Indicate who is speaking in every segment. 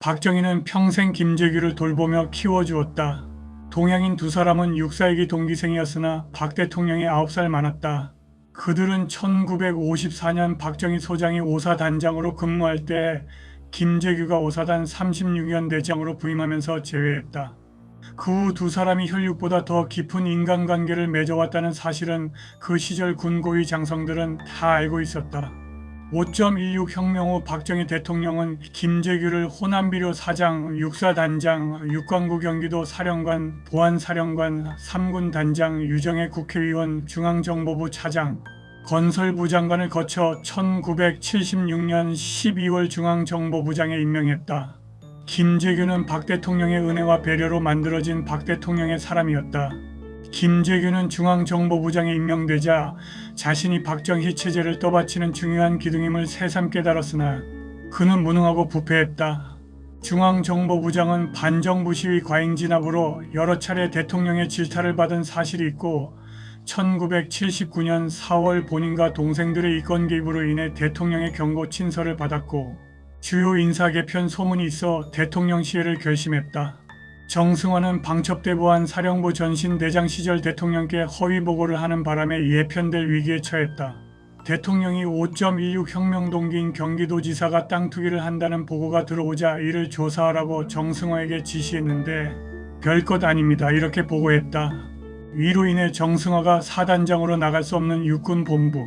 Speaker 1: 박정희는 평생 김재규를 돌보며 키워주었다. 동양인 두 사람은 육사이기 동기생이었으나 박 대통령이 9살 많았다. 그들은 1954년 박정희 소장이 오사단장으로 근무할 때 김재규가 오사단 36연 대장으로 부임하면서 제외했다. 그 후 두 사람이 혈육보다 더 깊은 인간관계를 맺어왔다는 사실은 그 시절 군고위 장성들은 다 알고 있었다. 5.16 혁명 후 박정희 대통령은 김재규를 호남비료 사장, 육사단장, 육관구 경기도 사령관, 보안사령관, 3군 단장, 유정의 국회의원, 중앙정보부 차장, 건설부 장관을 거쳐 1976년 12월 중앙정보부장에 임명했다. 김재규는 박 대통령의 은혜와 배려로 만들어진 박 대통령의 사람이었다. 김재규는 중앙정보부장에 임명되자 자신이 박정희 체제를 떠받치는 중요한 기둥임을 새삼 깨달았으나 그는 무능하고 부패했다. 중앙정보부장은 반정부 시위 과잉 진압으로 여러 차례 대통령의 질타를 받은 사실이 있고 1979년 4월 본인과 동생들의 이권 개입으로 인해 대통령의 경고 친서를 받았고 주요 인사 개편 소문이 있어 대통령 시해를 결심했다. 정승환은 방첩대 보안 사령부 전신 대장 시절 대통령께 허위 보고를 하는 바람에 예편될 위기에 처했다. 대통령이 5.16 혁명 동기인 경기도지사가 땅 투기를 한다는 보고가 들어오자 이를 조사하라고 정승화에게 지시했는데 별것 아닙니다. 이렇게 보고했다. 이로 인해 정승화가 사단장으로 나갈 수 없는 육군본부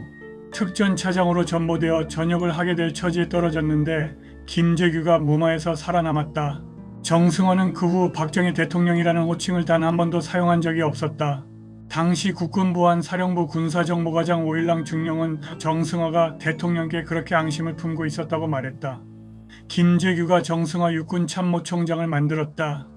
Speaker 1: 특전차장으로 전보되어 전역을 하게 될 처지에 떨어졌는데 김재규가 무마해서 살아남았다. 정승화는 그 후 박정희 대통령이라는 호칭을 단 한 번도 사용한 적이 없었다. 당시 국군보안사령부 군사정보과장 오일랑 중령은 정승화가 대통령께 그렇게 앙심을 품고 있었다고 말했다. 김재규가 정승화 육군참모총장을 만들었다.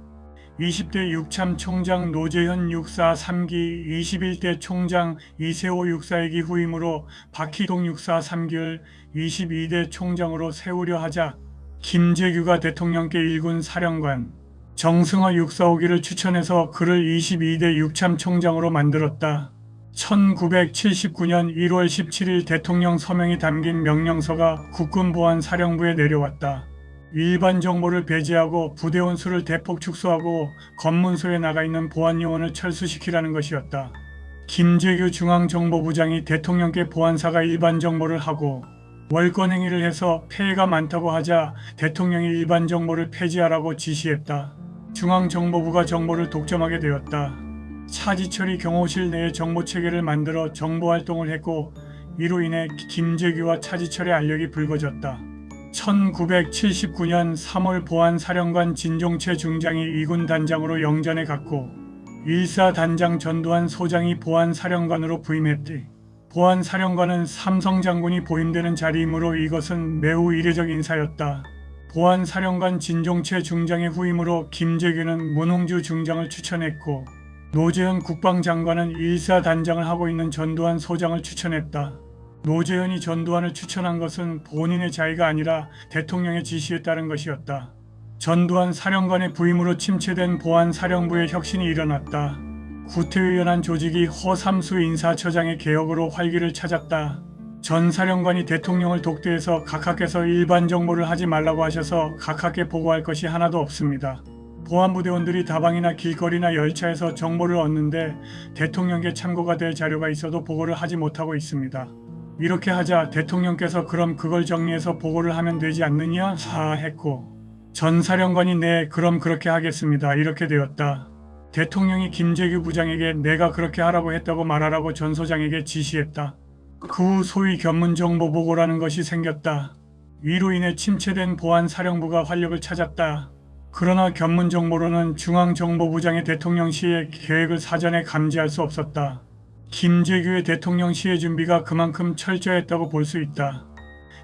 Speaker 1: 20대 육참총장 노재현 육사 3기, 21대 총장 이세호 육사 2기 후임으로 박희동 육사 3기를 22대 총장으로 세우려 하자 김재규가 대통령께 1군 사령관, 정승화 육사 5기를 추천해서 그를 22대 육참총장으로 만들었다. 1979년 1월 17일 대통령 서명이 담긴 명령서가 국군보안사령부에 내려왔다. 일반 정보를 배제하고 부대원 수를 대폭 축소하고 검문소에 나가 있는 보안요원을 철수시키라는 것이었다. 김재규 중앙정보부장이 대통령께 보안사가 일반 정보를 하고 월권 행위를 해서 폐해가 많다고 하자 대통령이 일반 정보를 폐지하라고 지시했다. 중앙정보부가 정보를 독점하게 되었다. 차지철이 경호실 내에 정보체계를 만들어 정보활동을 했고 이로 인해 김재규와 차지철의 알력이 불거졌다. 1979년 3월 보안사령관 진종채 중장이 2군 단장으로 영전에 갔고 1사단장 전두환 소장이 보안사령관으로 부임했지. 보안사령관은 삼성 장군이 보임되는 자리이므로 이것은 매우 이례적 인사였다. 보안사령관 진종채 중장의 후임으로 김재규는 문홍주 중장을 추천했고 노재현 국방장관은 1사단장을 하고 있는 전두환 소장을 추천했다. 노재현이 전두환을 추천한 것은 본인의 자의가 아니라 대통령의 지시에 따른 것이었다. 전두환 사령관의 부임으로 침체된 보안사령부의 혁신이 일어났다. 구태의연한 조직이 허삼수 인사처장의 개혁으로 활기를 찾았다. 전 사령관이 대통령을 독대해서 각하께서 일반 정보를 하지 말라고 하셔서 각하께 보고할 것이 하나도 없습니다. 보안부대원들이 다방이나 길거리나 열차에서 정보를 얻는데 대통령께 참고가 될 자료가 있어도 보고를 하지 못하고 있습니다. 이렇게 하자 대통령께서 그럼 그걸 정리해서 보고를 하면 되지 않느냐 했고 전 사령관이 네 그럼 그렇게 하겠습니다. 이렇게 되었다. 대통령이 김재규 부장에게 내가 그렇게 하라고 했다고 말하라고 전 소장에게 지시했다. 그 후 소위 견문정보보고라는 것이 생겼다. 이로 인해 침체된 보안사령부가 활력을 찾았다. 그러나 견문정보로는 중앙정보부장의 대통령 시해 계획을 사전에 감지할 수 없었다. 김재규의 대통령 시해 준비가 그만큼 철저했다고 볼 수 있다.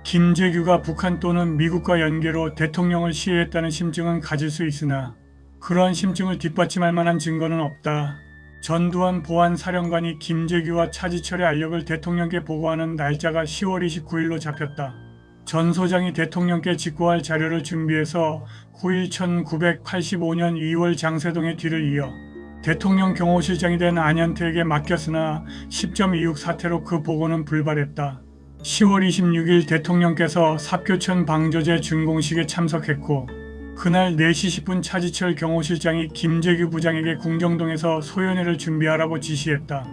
Speaker 1: 김재규가 북한 또는 미국과 연계로 대통령을 시해했다는 심증은 가질 수 있으나 그러한 심증을 뒷받침할 만한 증거는 없다. 전두환 보안사령관이 김재규와 차지철의 알력을 대통령께 보고하는 날짜가 10월 29일로 잡혔다. 전 소장이 대통령께 직고할 자료를 준비해서 후일 1985년 2월 장세동의 뒤를 이어 대통령 경호실장이 된 안현태에게 맡겼으나 10.26 사태로 그 보고는 불발했다. 10월 26일 대통령께서 삽교천 방조제 준공식에 참석했고 그날 4시 10분 차지철 경호실장이 김재규 부장에게 궁정동에서 소연회를 준비하라고 지시했다.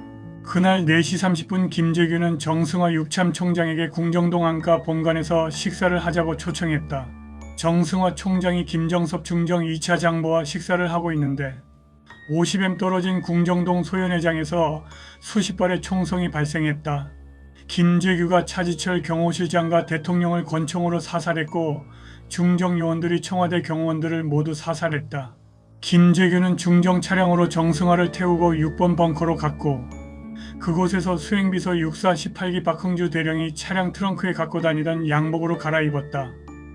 Speaker 1: 그날 4시 30분 김재규는 정승화 육참 총장에게 궁정동 안가 본관에서 식사를 하자고 초청했다. 정승화 총장이 김정섭 중정 2차 장보와 식사를 하고 있는데 50m 떨어진 궁정동 소연회장에서 수십 발의 총성이 발생했다. 김재규가 차지철 경호실장과 대통령을 권총으로 사살했고 중정 요원들이 청와대 경호원들을 모두 사살했다. 김재규는 중정 차량으로 정승화를 태우고 6번 벙커로 갔고 그곳에서 수행비서 육사 18기 박흥주 대령이 차량 트렁크에 갖고 다니던 양복으로 갈아입었다.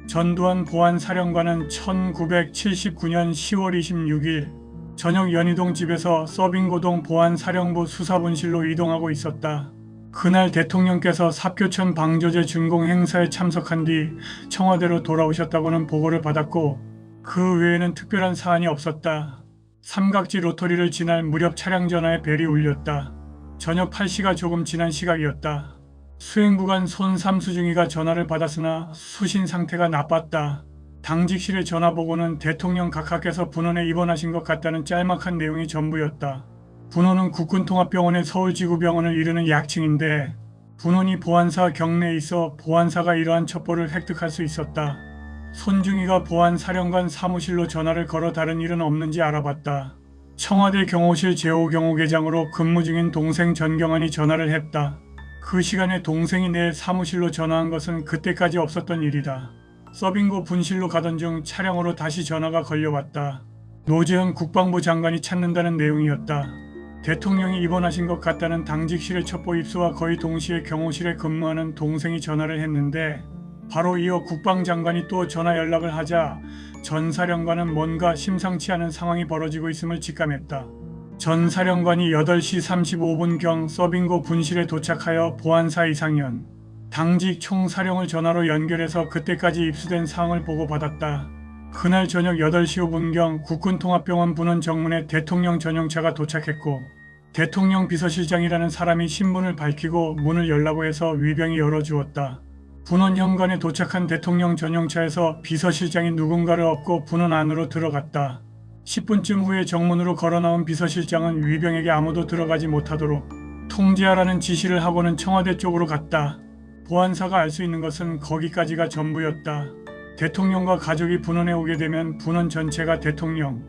Speaker 1: 전두환 보안사령관은 1979년 10월 26일 저녁 연희동 집에서 서빙고동 보안사령부 수사분실로 이동하고 있었다. 그날 대통령께서 삽교천 방조제 준공 행사에 참석한 뒤 청와대로 돌아오셨다고는 보고를 받았고 그 외에는 특별한 사안이 없었다. 삼각지 로터리를 지날 무렵 차량 전화에 벨이 울렸다. 저녁 8시가 조금 지난 시각이었다. 수행구간 손삼수중이가 전화를 받았으나 수신 상태가 나빴다. 당직실의 전화보고는 대통령 각하께서 분원에 입원하신 것 같다는 짤막한 내용이 전부였다. 분원은 국군통합병원의 서울지구병원을 이르는 약칭인데 분원이 보안사 경내에 있어 보안사가 이러한 첩보를 획득할 수 있었다. 손중이가 보안사령관 사무실로 전화를 걸어 다른 일은 없는지 알아봤다. 청와대 경호실 제5경호계장으로 근무 중인 동생 전경환이 전화를 했다. 그 시간에 동생이 내 사무실로 전화한 것은 그때까지 없었던 일이다. 서빙고 분실로 가던 중 차량으로 다시 전화가 걸려왔다. 노재현 국방부 장관이 찾는다는 내용이었다. 대통령이 입원하신 것 같다는 당직실의 첩보 입수와 거의 동시에 경호실에 근무하는 동생이 전화를 했는데 바로 이어 국방장관이 또 전화 연락을 하자 전 사령관은 뭔가 심상치 않은 상황이 벌어지고 있음을 직감했다. 전 사령관이 8시 35분경 서빙고 분실에 도착하여 보안사 이상현, 당직 총사령을 전화로 연결해서 그때까지 입수된 사항을 보고받았다. 그날 저녁 8시 5분경 국군통합병원 분원 정문에 대통령 전용차가 도착했고 대통령 비서실장이라는 사람이 신분을 밝히고 문을 열라고 해서 위병이 열어주었다. 분원 현관에 도착한 대통령 전용차에서 비서실장이 누군가를 업고 분원 안으로 들어갔다. 10분쯤 후에 정문으로 걸어나온 비서실장은 위병에게 아무도 들어가지 못하도록 통제하라는 지시를 하고는 청와대 쪽으로 갔다. 보안사가 알 수 있는 것은 거기까지가 전부였다. 대통령과 가족이 분원에 오게 되면 분원 전체가 대통령,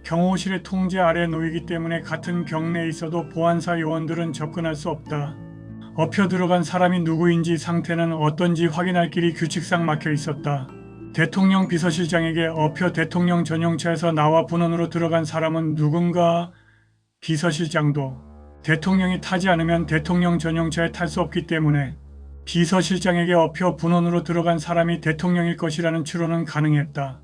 Speaker 1: 경호실의 통제 아래 놓이기 때문에 같은 경내에 있어도 보안사 요원들은 접근할 수 없다. 엎혀 들어간 사람이 누구인지 상태는 어떤지 확인할 길이 규칙상 막혀 있었다. 대통령 비서실장에게 엎혀 대통령 전용차에서 나와 분원으로 들어간 사람은 누군가? 비서실장도 대통령이 타지 않으면 대통령 전용차에 탈 수 없기 때문에 비서실장에게 엎혀 분원으로 들어간 사람이 대통령일 것이라는 추론은 가능했다.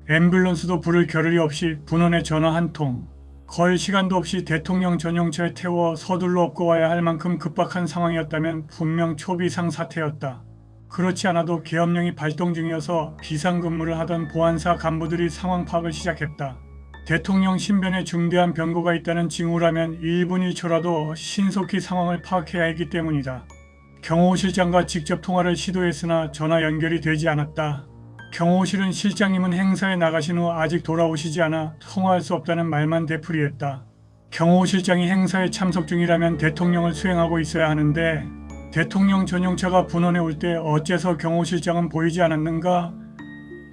Speaker 1: 앰뷸런스도 부를 겨를이 없이 분원에 전화 한 통, 걸 시간도 없이 대통령 전용차에 태워 서둘러 업고 와야 할 만큼 급박한 상황이었다면 분명 초비상 사태였다. 그렇지 않아도 계엄령이 발동 중이어서 비상근무를 하던 보안사 간부들이 상황 파악을 시작했다. 대통령 신변에 중대한 변고가 있다는 징후라면 1분 1초라도 신속히 상황을 파악해야 했기 때문이다. 경호실장과 직접 통화를 시도했으나 전화 연결이 되지 않았다. 경호실은 실장님은 행사에 나가신 후 아직 돌아오시지 않아 통화할 수 없다는 말만 되풀이했다. 경호실장이 행사에 참석 중이라면 대통령을 수행하고 있어야 하는데 대통령 전용차가 분원에 올 때 어째서 경호실장은 보이지 않았는가?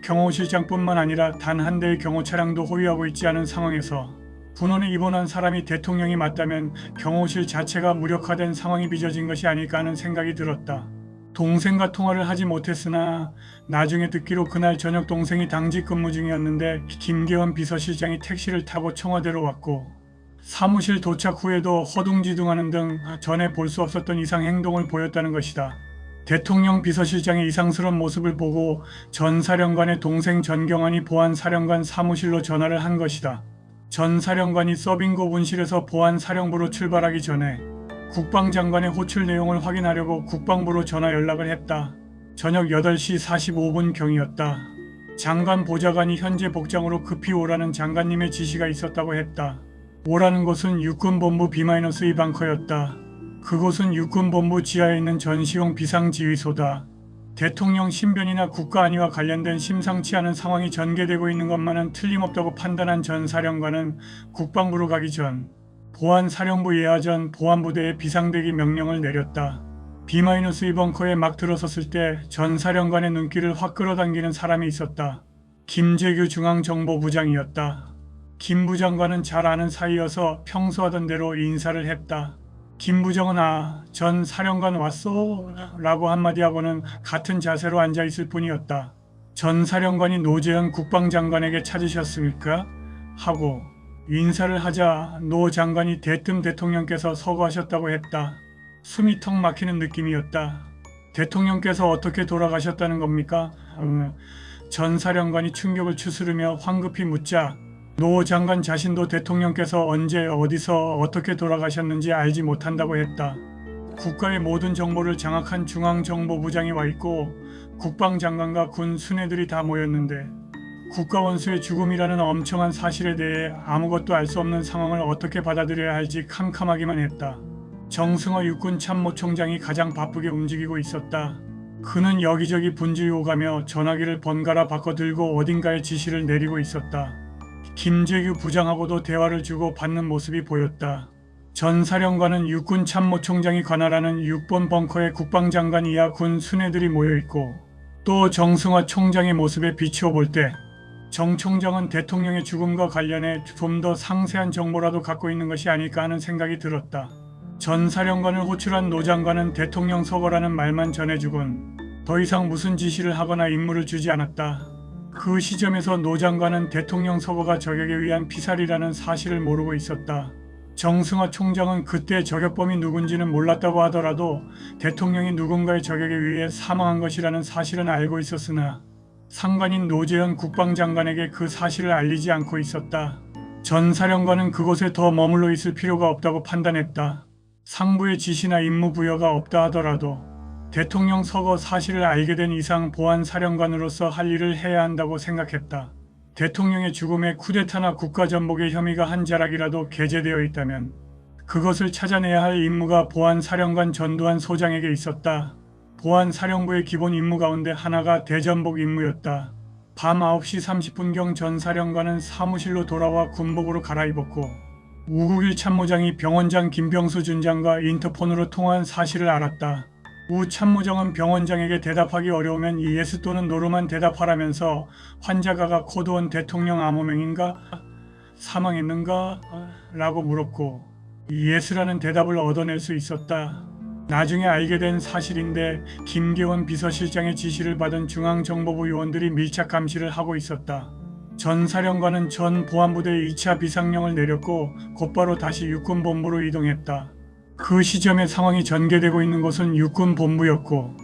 Speaker 1: 경호실장뿐만 아니라 단 한 대의 경호 차량도 호위하고 있지 않은 상황에서 분원에 입원한 사람이 대통령이 맞다면 경호실 자체가 무력화된 상황이 빚어진 것이 아닐까 하는 생각이 들었다. 동생과 통화를 하지 못했으나 나중에 듣기로 그날 저녁 동생이 당직 근무 중이었는데 김계원 비서실장이 택시를 타고 청와대로 왔고 사무실 도착 후에도 허둥지둥하는 등 전에 볼 수 없었던 이상 행동을 보였다는 것이다. 대통령 비서실장의 이상스러운 모습을 보고 전 사령관의 동생 전경환이 보안사령관 사무실로 전화를 한 것이다. 전 사령관이 서빙고 분실에서 보안사령부로 출발하기 전에 국방장관의 호출 내용을 확인하려고 국방부로 전화 연락을 했다. 저녁 8시 45분경이었다. 장관 보좌관이 현재 복장으로 급히 오라는 장관님의 지시가 있었다고 했다. 오라는 곳은 육군본부 B-2 벙커였다. 그곳은 육군본부 지하에 있는 전시용 비상지휘소다. 대통령 신변이나 국가 안위와 관련된 심상치 않은 상황이 전개되고 있는 것만은 틀림없다고 판단한 전 사령관은 국방부로 가기 전 보안사령부 예하전 보안부대에 비상대기 명령을 내렸다. B-2 벙커에 막 들어섰을 때 전 사령관의 눈길을 확 끌어당기는 사람이 있었다. 김재규 중앙정보부장이었다. 김 부장과는 잘 아는 사이여서 평소 하던 대로 인사를 했다. 김 부장은 전 사령관 왔어? 라고 한마디 하고는 같은 자세로 앉아있을 뿐이었다. 전 사령관이 노재현 국방장관에게 찾으셨습니까? 하고 인사를 하자 노 장관이 대뜸 대통령께서 서거하셨다고 했다. 숨이 턱 막히는 느낌이었다. 대통령께서 어떻게 돌아가셨다는 겁니까? 전 사령관이 충격을 추스르며 황급히 묻자 노 장관 자신도 대통령께서 언제 어디서 어떻게 돌아가셨는지 알지 못한다고 했다. 국가의 모든 정보를 장악한 중앙정보부장이 와 있고 국방장관과 군 수뇌들이 다 모였는데 국가원수의 죽음이라는 엄청난 사실에 대해 아무것도 알 수 없는 상황을 어떻게 받아들여야 할지 캄캄하기만 했다. 정승화 육군 참모총장이 가장 바쁘게 움직이고 있었다. 그는 여기저기 분주히 오가며 전화기를 번갈아 바꿔 들고 어딘가에 지시를 내리고 있었다. 김재규 부장하고도 대화를 주고 받는 모습이 보였다. 전 사령관은 육군 참모총장이 관할하는 6번 벙커에 국방장관 이하 군 수뇌들이 모여있고 또 정승화 총장의 모습에 비추어 볼 때 정 총장은 대통령의 죽음과 관련해 좀 더 상세한 정보라도 갖고 있는 것이 아닐까 하는 생각이 들었다. 전 사령관을 호출한 노 장관은 대통령 서거라는 말만 전해주곤 더 이상 무슨 지시를 하거나 임무를 주지 않았다. 그 시점에서 노 장관은 대통령 서거가 저격에 의한 피살이라는 사실을 모르고 있었다. 정승화 총장은 그때 저격범이 누군지는 몰랐다고 하더라도 대통령이 누군가의 저격에 의해 사망한 것이라는 사실은 알고 있었으나 상관인 노재현 국방장관에게 그 사실을 알리지 않고 있었다. 전 사령관은 그곳에 더 머물러 있을 필요가 없다고 판단했다. 상부의 지시나 임무 부여가 없다 하더라도 대통령 서거 사실을 알게 된 이상 보안사령관으로서 할 일을 해야 한다고 생각했다. 대통령의 죽음에 쿠데타나 국가전복의 혐의가 한 자락이라도 게재되어 있다면 그것을 찾아내야 할 임무가 보안사령관 전두환 소장에게 있었다. 보안사령부의 기본 임무 가운데 하나가 대전복 임무였다. 밤 9시 30분경 전 사령관은 사무실로 돌아와 군복으로 갈아입었고 우국일 참모장이 병원장 김병수 준장과 인터폰으로 통화한 사실을 알았다. 우 참모장은 병원장에게 대답하기 어려우면 예스 또는 노로만 대답하라면서 환자가 코드원 대통령 암호명인가? 사망했는가? 라고 물었고 예스라는 대답을 얻어낼 수 있었다. 나중에 알게 된 사실인데 김계원 비서실장의 지시를 받은 중앙정보부 요원들이 밀착 감시를 하고 있었다. 전 사령관은 전 보안부대에 2차 비상령을 내렸고 곧바로 다시 육군본부로 이동했다. 그 시점에 상황이 전개되고 있는 곳은 육군본부였고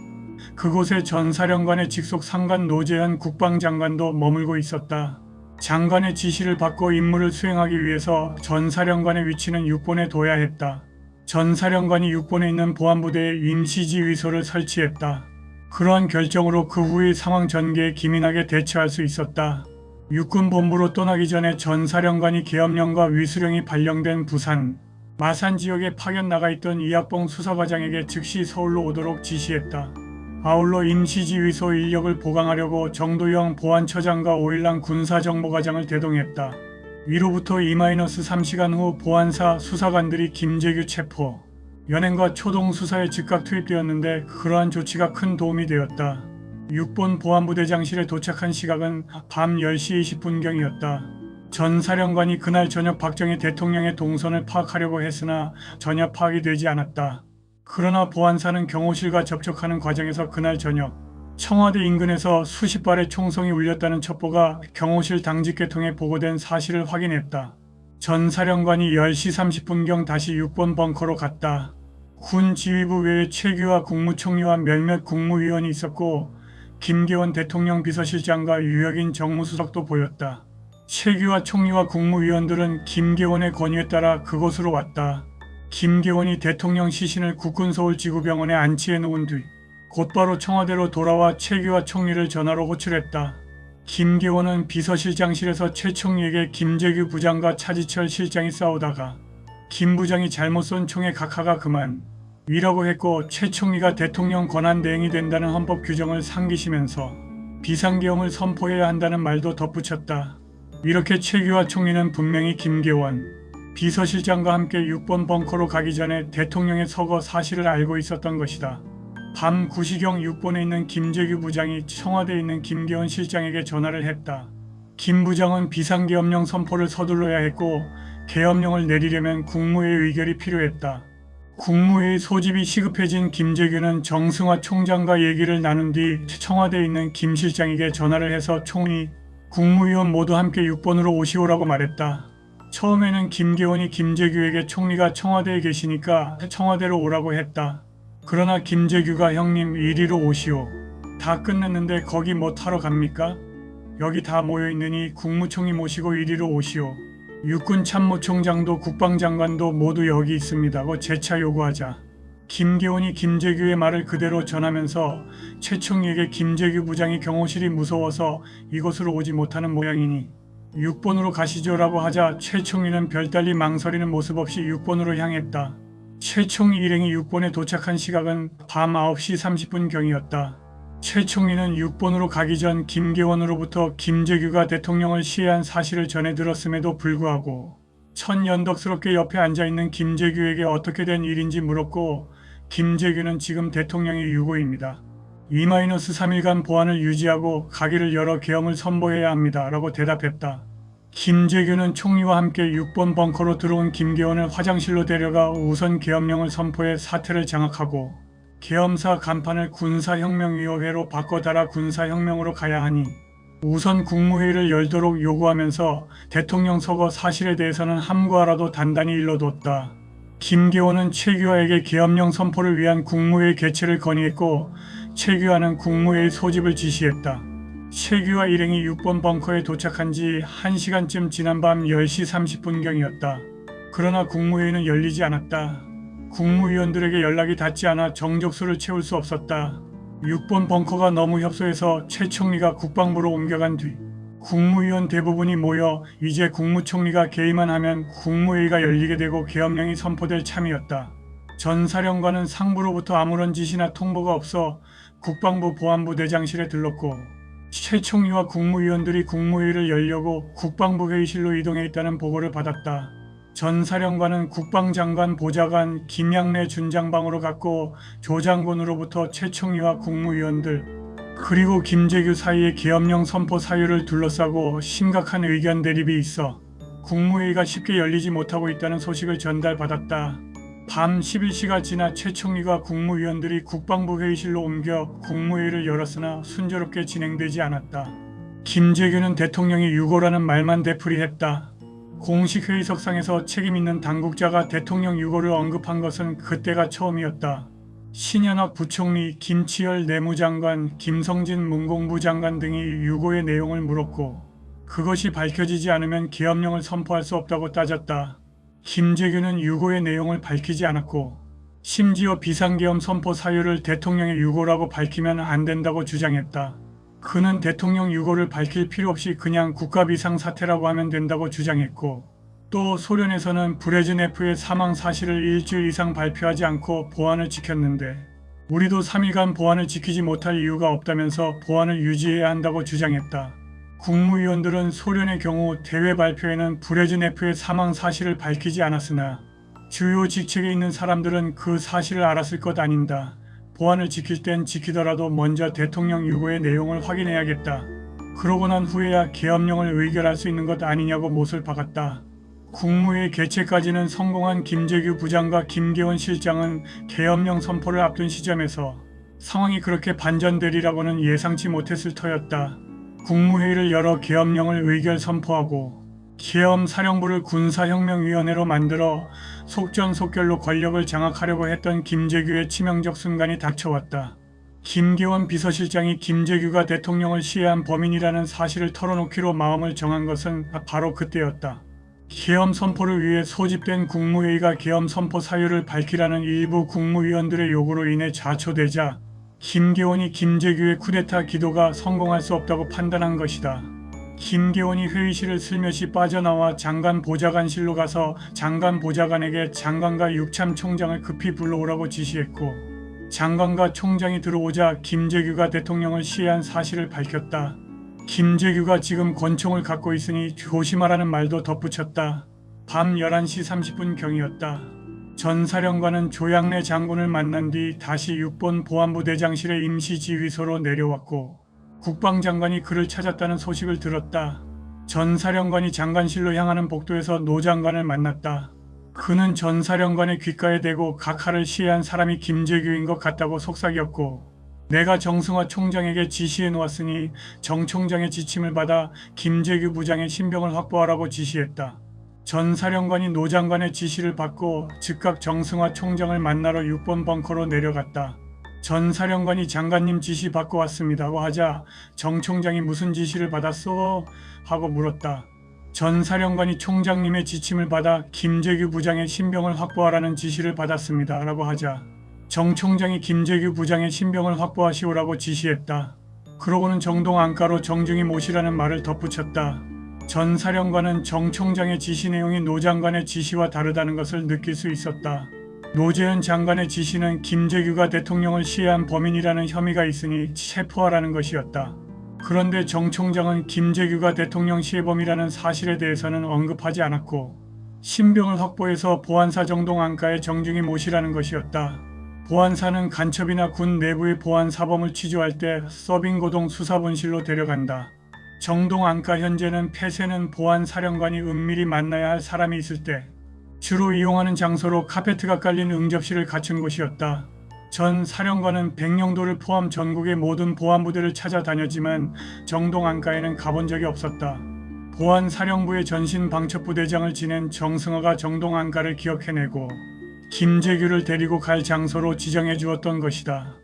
Speaker 1: 그곳에 전 사령관의 직속 상관 노재현 국방장관도 머물고 있었다. 장관의 지시를 받고 임무를 수행하기 위해서 전 사령관의 위치는 육본에 둬야 했다. 전 사령관이 육본에 있는 보안부대에 임시지휘소를 설치했다. 그러한 결정으로 그 후의 상황 전개에 기민하게 대처할 수 있었다. 육군본부로 떠나기 전에 전 사령관이 계엄령과 위수령이 발령된 부산, 마산 지역에 파견 나가 있던 이학봉 수사과장에게 즉시 서울로 오도록 지시했다. 아울러 임시지휘소 인력을 보강하려고 정도영 보안처장과 오일남 군사정보과장을 대동했다. 위로부터 2-3시간 후 보안사 수사관들이 김재규 체포, 연행과 초동 수사에 즉각 투입되었는데 그러한 조치가 큰 도움이 되었다. 6본 보안부대장실에 도착한 시각은 밤 10시 20분경이었다. 전 사령관이 그날 저녁 박정희 대통령의 동선을 파악하려고 했으나 전혀 파악이 되지 않았다. 그러나 보안사는 경호실과 접촉하는 과정에서 그날 저녁 청와대 인근에서 수십 발의 총성이 울렸다는 첩보가 경호실 당직계통에 보고된 사실을 확인했다. 전 사령관이 10시 30분경 다시 6번 벙커로 갔다. 군 지휘부 외에 최규하 국무총리와 몇몇 국무위원이 있었고 김계원 대통령 비서실장과 유혁인 정무수석도 보였다. 최규하 총리와 국무위원들은 김계원의 권유에 따라 그곳으로 왔다. 김계원이 대통령 시신을 국군서울지구병원에 안치해 놓은 뒤 곧바로 청와대로 돌아와 최규하 총리를 전화로 호출했다. 김계원은 비서실장실에서 최 총리에게 김재규 부장과 차지철 실장이 싸우다가 김 부장이 잘못 쏜 총에 각하가 그만 위라고 했고 최 총리가 대통령 권한 대행이 된다는 헌법 규정을 상기시면서 비상계엄을 선포해야 한다는 말도 덧붙였다. 이렇게 최규하 총리는 분명히 김계원 비서실장과 함께 6번 벙커로 가기 전에 대통령의 서거 사실을 알고 있었던 것이다. 밤 9시경 6번에 있는 김재규 부장이 청와대에 있는 김계원 실장에게 전화를 했다. 김 부장은 비상계엄령 선포를 서둘러야 했고 계엄령을 내리려면 국무회의 의결이 필요했다. 국무회의 소집이 시급해진 김재규는 정승화 총장과 얘기를 나눈 뒤 청와대에 있는 김 실장에게 전화를 해서 총리, 국무위원 모두 함께 6번으로 오시오라고 말했다. 처음에는 김계원이 김재규에게 총리가 청와대에 계시니까 청와대로 오라고 했다. 그러나 김재규가 형님 이리로 오시오. 다 끝냈는데 거기 뭐 타러 갑니까? 여기 다 모여있느니 국무총리 모시고 이리로 오시오. 육군 참모총장도 국방장관도 모두 여기 있습니다고 재차 요구하자 김계원이 김재규의 말을 그대로 전하면서 최 총리에게 김재규 부장이 경호실이 무서워서 이곳으로 오지 못하는 모양이니 6번으로 가시죠라고 하자 최 총리는 별달리 망설이는 모습 없이 6번으로 향했다. 최 총리 일행이 6번에 도착한 시각은 밤 9시 30분경이었다. 최 총리는 6번으로 가기 전 김계원으로부터 김재규가 대통령을 시해한 사실을 전해 들었음에도 불구하고 천연덕스럽게 옆에 앉아있는 김재규에게 어떻게 된 일인지 물었고 김재규는 지금 대통령의 유고입니다. 2-3일간 보안을 유지하고 가게를 열어 계엄을 선포해야 합니다. 라고 대답했다. 김재규는 총리와 함께 6번 벙커로 들어온 김계원을 화장실로 데려가 우선 계엄령을 선포해 사태를 장악하고 계엄사 간판을 군사혁명위원회로 바꿔 달아 군사혁명으로 가야 하니 우선 국무회의를 열도록 요구하면서 대통령 서거 사실에 대해서는 함구하라도 단단히 일러뒀다. 김계원은 최규하에게 계엄령 선포를 위한 국무회의 개최를 건의했고 최규하는 국무회의 소집을 지시했다. 최규하 일행이 6번 벙커에 도착한 지 1시간쯤 지난 밤 10시 30분경이었다. 그러나 국무회의는 열리지 않았다. 국무위원들에게 연락이 닿지 않아 정족수를 채울 수 없었다. 6번 벙커가 너무 협소해서 최 총리가 국방부로 옮겨간 뒤 국무위원 대부분이 모여 이제 국무총리가 개의만 하면 국무회의가 열리게 되고 계엄령이 선포될 참이었다. 전 사령관은 상부로부터 아무런 지시나 통보가 없어 국방부 보안부 대장실에 들렀고 최 총리와 국무위원들이 국무회의를 열려고 국방부 회의실로 이동해 있다는 보고를 받았다. 전 사령관은 국방장관 보좌관 김양래 준장방으로 갔고 조 장군으로부터 최 총리와 국무위원들 그리고 김재규 사이의 계엄령 선포 사유를 둘러싸고 심각한 의견 대립이 있어 국무회의가 쉽게 열리지 못하고 있다는 소식을 전달받았다. 밤 11시가 지나 최 총리가 국무위원들이 국방부 회의실로 옮겨 국무회의를 열었으나 순조롭게 진행되지 않았다. 김재규는 대통령이 유고라는 말만 되풀이했다. 공식 회의석상에서 책임있는 당국자가 대통령 유고를 언급한 것은 그때가 처음이었다. 신현학 부총리, 김치열 내무장관, 김성진 문공부 장관 등이 유고의 내용을 물었고 그것이 밝혀지지 않으면 계엄령을 선포할 수 없다고 따졌다. 김재규는 유고의 내용을 밝히지 않았고 심지어 비상계엄 선포 사유를 대통령의 유고라고 밝히면 안 된다고 주장했다. 그는 대통령 유고를 밝힐 필요 없이 그냥 국가비상사태라고 하면 된다고 주장했고 또 소련에서는 브레즈네프의 사망 사실을 일주일 이상 발표하지 않고 보안을 지켰는데 우리도 3일간 보안을 지키지 못할 이유가 없다면서 보안을 유지해야 한다고 주장했다. 국무위원들은 소련의 경우 대외 발표에는 브레즈네프의 사망 사실을 밝히지 않았으나 주요 직책에 있는 사람들은 그 사실을 알았을 것 아닌다. 보안을 지킬 땐 지키더라도 먼저 대통령 유고의 내용을 확인해야겠다. 그러고 난 후에야 계엄령을 의결할 수 있는 것 아니냐고 못을 박았다. 국무회의 개최까지는 성공한 김재규 부장과 김계원 실장은 계엄령 선포를 앞둔 시점에서 상황이 그렇게 반전되리라고는 예상치 못했을 터였다. 국무회의를 열어 계엄령을 의결 선포하고 계엄 사령부를 군사혁명위원회로 만들어 속전속결로 권력을 장악하려고 했던 김재규의 치명적 순간이 닥쳐왔다. 김계원 비서실장이 김재규가 대통령을 시해한 범인이라는 사실을 털어놓기로 마음을 정한 것은 바로 그때였다. 계엄 선포를 위해 소집된 국무회의가 계엄 선포 사유를 밝히라는 일부 국무위원들의 요구로 인해 자초되자 김계원이 김재규의 쿠데타 기도가 성공할 수 없다고 판단한 것이다. 김계원이 회의실을 슬며시 빠져나와 장관 보좌관실로 가서 장관 보좌관에게 장관과 육참 총장을 급히 불러오라고 지시했고, 장관과 총장이 들어오자 김재규가 대통령을 시해한 사실을 밝혔다. 김재규가 지금 권총을 갖고 있으니 조심하라는 말도 덧붙였다. 밤 11시 30분경이었다. 전 사령관은 조양래 장군을 만난 뒤 다시 6번 보안부 대장실의 임시지휘소로 내려왔고, 국방장관이 그를 찾았다는 소식을 들었다. 전 사령관이 장관실로 향하는 복도에서 노 장관을 만났다. 그는 전 사령관의 귓가에 대고 각하를 시해한 사람이 김재규인 것 같다고 속삭였고, 내가 정승화 총장에게 지시해 놓았으니 정 총장의 지침을 받아 김재규 부장의 신병을 확보하라고 지시했다. 전 사령관이 노 장관의 지시를 받고 즉각 정승화 총장을 만나러 6번 벙커로 내려갔다. 전 사령관이 장관님 지시 받고 왔습니다고 하자 정 총장이 무슨 지시를 받았어? 하고 물었다. 전 사령관이 총장님의 지침을 받아 김재규 부장의 신병을 확보하라는 지시를 받았습니다 라고 하자 정 총장이 김재규 부장의 신병을 확보하시오라고 지시했다. 그러고는 정동 안가로 정중히 모시라는 말을 덧붙였다. 전 사령관은 정 총장의 지시 내용이 노 장관의 지시와 다르다는 것을 느낄 수 있었다. 노재현 장관의 지시는 김재규가 대통령을 시해한 범인이라는 혐의가 있으니 체포하라는 것이었다. 그런데 정 총장은 김재규가 대통령 시해범이라는 사실에 대해서는 언급하지 않았고, 신병을 확보해서 보안사 정동 안가에 정중히 모시라는 것이었다. 보안사는 간첩이나 군 내부의 보안 사범을 취조할 때 서빙고동 수사본실로 데려간다. 정동 안가 현재는 폐쇄는 보안 사령관이 은밀히 만나야 할 사람이 있을 때 주로 이용하는 장소로 카페트가 깔린 응접실을 갖춘 곳이었다. 전 사령관은 백령도를 포함 전국의 모든 보안부대를 찾아다녔지만 정동 안가에는 가본 적이 없었다. 보안사령부의 전신 방첩부대장을 지낸 정승화가 정동 안가를 기억해내고 김재규를 데리고 갈 장소로 지정해 주었던 것이다.